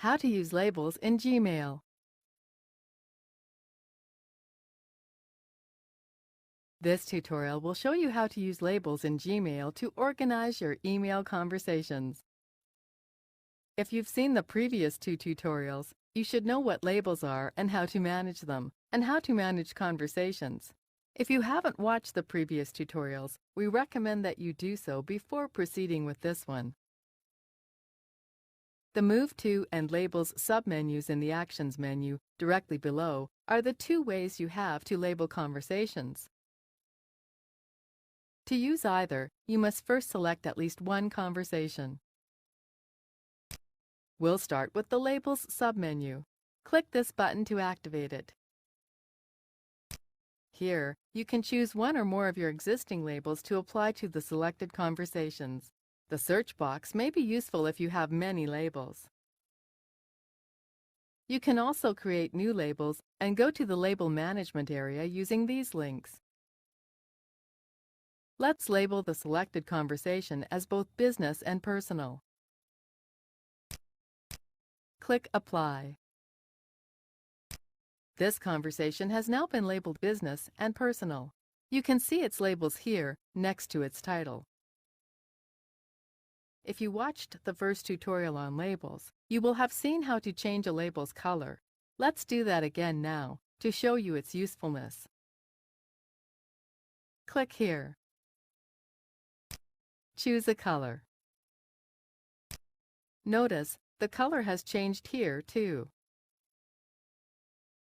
How to use labels in Gmail. This tutorial will show you how to use labels in Gmail to organize your email conversations. If you've seen the previous two tutorials, you should know what labels are and how to manage them, and how to manage conversations. If you haven't watched the previous tutorials, we recommend that you do so before proceeding with this one. The Move To and Labels submenus in the Actions menu, directly below, are the two ways you have to label conversations. To use either, you must first select at least one conversation. We'll start with the Labels submenu. Click this button to activate it. Here, you can choose one or more of your existing labels to apply to the selected conversations. The search box may be useful if you have many labels. You can also create new labels and go to the Label Management area using these links. Let's label the selected conversation as both business and personal. Click Apply. This conversation has now been labeled business and personal. You can see its labels here next to its title. If you watched the first tutorial on labels, you will have seen how to change a label's color. Let's do that again now to show you its usefulness. Click here. Choose a color. Notice the color has changed here too.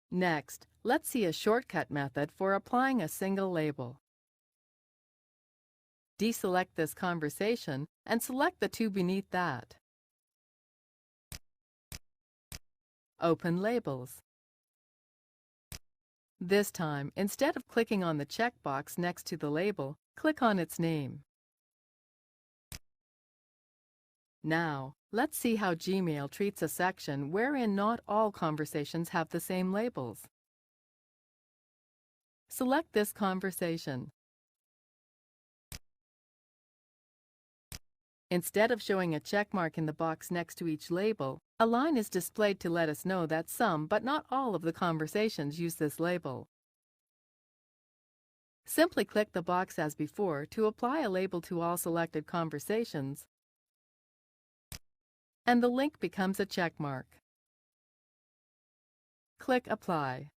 Next, let's see a shortcut method for applying a single label. Deselect this conversation and select the two beneath that. Open Labels. This time, instead of clicking on the checkbox next to the label, click on its name. Now, let's see how Gmail treats a section wherein not all conversations have the same labels. Select this conversation. Instead of showing a check mark in the box next to each label, a line is displayed to let us know that some but not all of the conversations use this label. Simply click the box as before to apply a label to all selected conversations, and the link becomes a check mark. Click Apply.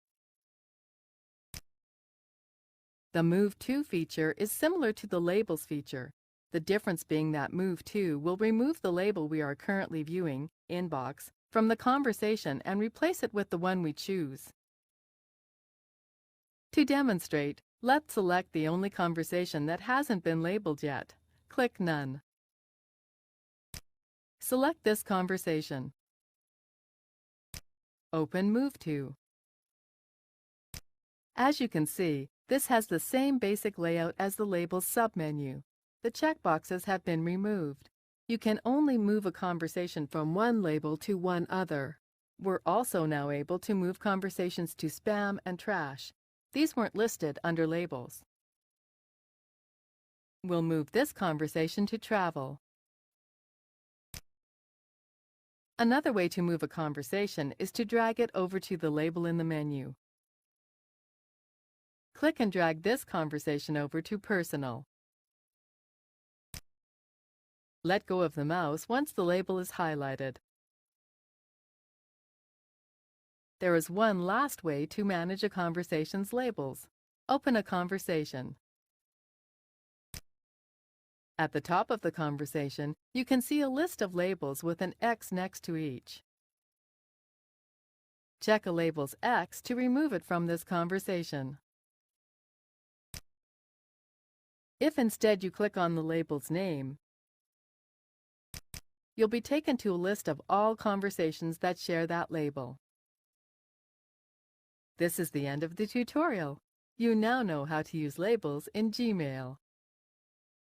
The Move To feature is similar to the Labels feature, the difference being that Move To will remove the label we are currently viewing, Inbox, from the conversation and replace it with the one we choose. To demonstrate, let's select the only conversation that hasn't been labeled yet. Click None. Select this conversation. Open Move To. As you can see, this has the same basic layout as the Labels submenu. The checkboxes have been removed. You can only move a conversation from one label to one other. We're also now able to move conversations to spam and trash. These weren't listed under labels. We'll move this conversation to travel. Another way to move a conversation is to drag it over to the label in the menu. Click and drag this conversation over to Personal. Let go of the mouse once the label is highlighted. There is one last way to manage a conversation's labels. Open a conversation. At the top of the conversation, you can see a list of labels with an X next to each. Check a label's X to remove it from this conversation. If instead you click on the label's name, you'll be taken to a list of all conversations that share that label. This is the end of the tutorial. You now know how to use labels in Gmail.